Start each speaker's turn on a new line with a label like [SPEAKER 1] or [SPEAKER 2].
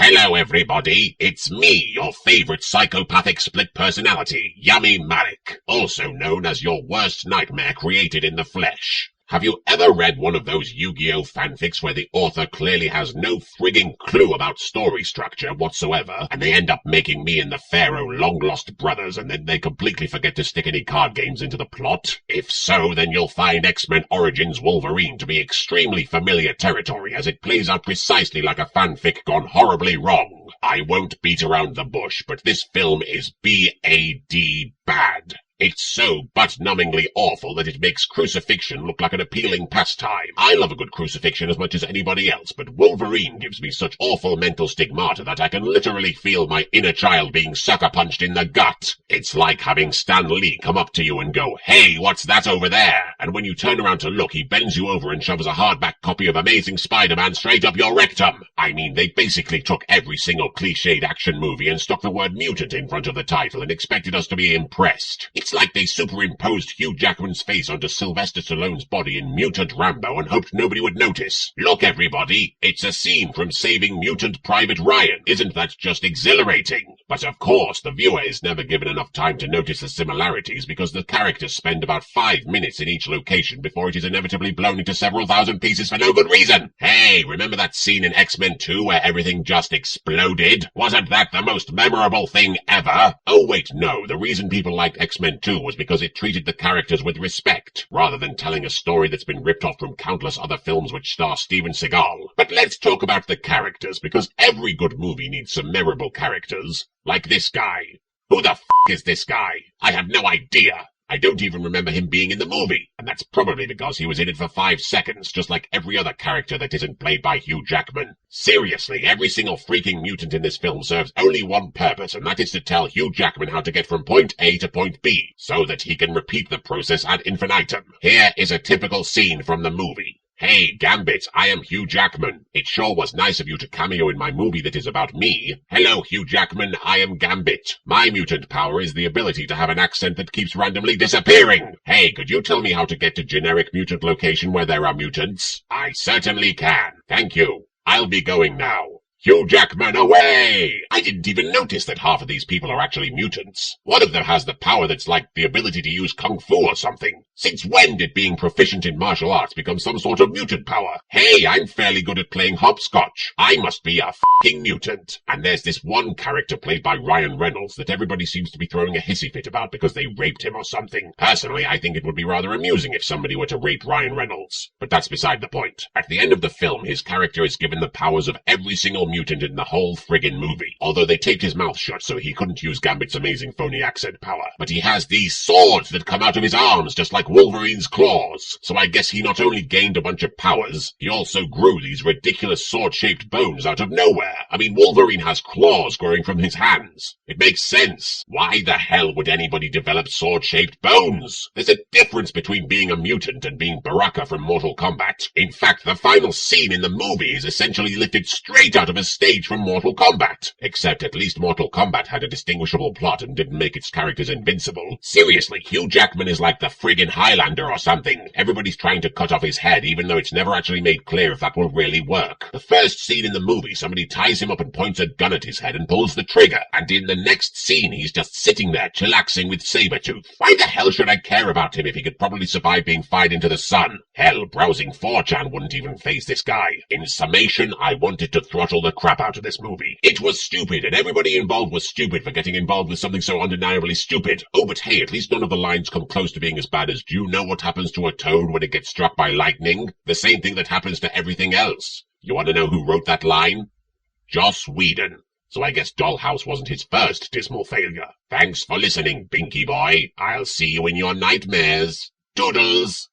[SPEAKER 1] Hello everybody, it's me, your favorite psychopathic split personality, Yami Marik, also known as your worst nightmare created in the flesh. Have you ever read one of those Yu-Gi-Oh fanfics where the author clearly has no frigging clue about story structure whatsoever, and they end up making me and the Pharaoh long-lost brothers, and then they completely forget to stick any card games into the plot? If so, then you'll find X-Men Origins Wolverine to be extremely familiar territory, as it plays out precisely like a fanfic gone horribly wrong. I won't beat around the bush, but this film is B.A.D. bad. It's so butt-numbingly awful that it makes crucifixion look like an appealing pastime. I love a good crucifixion as much as anybody else, but Wolverine gives me such awful mental stigmata that I can literally feel my inner child being sucker-punched in the gut. It's like having Stan Lee come up to you and go, "Hey, what's that over there?" And when you turn around to look, he bends you over and shoves a hardback copy of Amazing Spider-Man straight up your rectum. I mean, they basically took every single cliched action movie and stuck the word mutant in front of the title and expected us to be impressed. It's like they superimposed Hugh Jackman's face onto Sylvester Stallone's body in Mutant Rambo and hoped nobody would notice. Look everybody, it's a scene from Saving Mutant Private Ryan. Isn't that just exhilarating? But of course, the viewer is never given enough time to notice the similarities because the characters spend about 5 minutes in each location before it is inevitably blown into several thousand pieces for no good reason. Hey, remember that scene in X-Men 2 where everything just exploded? Wasn't that the most memorable thing ever? Oh wait, no, the reason people liked X-Men 2 was because it treated the characters with respect, rather than telling a story that's been ripped off from countless other films which star Steven Seagal. But let's talk about the characters, because every good movie needs some memorable characters. Like this guy. Who the f*** is this guy? I have no idea. I don't even remember him being in the movie, and that's probably because he was in it for 5 seconds, just like every other character that isn't played by Hugh Jackman. Seriously, every single freaking mutant in this film serves only one purpose, and that is to tell Hugh Jackman how to get from point A to point B, so that he can repeat the process ad infinitum. Here is a typical scene from the movie. "Hey, Gambit, I am Hugh Jackman. It sure was nice of you to cameo in my movie that is about me. Hello, Hugh Jackman, I am Gambit. My mutant power is the ability to have an accent that keeps randomly disappearing. Hey, could you tell me how to get to generic mutant location where there are mutants?" "I certainly can. Thank you. I'll be going now. Hugh Jackman, away!" I didn't even notice that half of these people are actually mutants. One of them has the power that's like the ability to use kung fu or something. Since when did being proficient in martial arts become some sort of mutant power? Hey, I'm fairly good at playing hopscotch. I must be a f***ing mutant. And there's this one character played by Ryan Reynolds that everybody seems to be throwing a hissy fit about because they raped him or something. Personally, I think it would be rather amusing if somebody were to rape Ryan Reynolds. But that's beside the point. At the end of the film, his character is given the powers of every single mutant in the whole friggin' movie, although they taped his mouth shut so he couldn't use Gambit's amazing phony accent power. But he has these swords that come out of his arms just like Wolverine's claws, so I guess he not only gained a bunch of powers, he also grew these ridiculous sword-shaped bones out of nowhere. I mean, Wolverine has claws growing from his hands. It makes sense. Why the hell would anybody develop sword-shaped bones? There's a difference between being a mutant and being Baraka from Mortal Kombat. In fact, the final scene in the movie is essentially lifted straight out of a stage from Mortal Kombat. Except at least Mortal Kombat had a distinguishable plot and didn't make its characters invincible. Seriously, Hugh Jackman is like the friggin' Highlander or something. Everybody's trying to cut off his head even though it's never actually made clear if that will really work. The first scene in the movie, somebody ties him up and points a gun at his head and pulls the trigger. And in the next scene, he's just sitting there chillaxing with Sabretooth. Why the hell should I care about him if he could probably survive being fired into the sun? Hell, browsing 4chan wouldn't even face this guy. In summation, I wanted to throttle the crap out of this movie. It was stupid, and everybody involved was stupid for getting involved with something so undeniably stupid. Oh, but hey, at least none of the lines come close to being as bad as, "Do you know what happens to a toad when it gets struck by lightning?" The same thing that happens to everything else. You want to know who wrote that line? Joss Whedon. So I guess Dollhouse wasn't his first dismal failure. Thanks for listening, Binky boy. I'll see you in your nightmares. Doodles!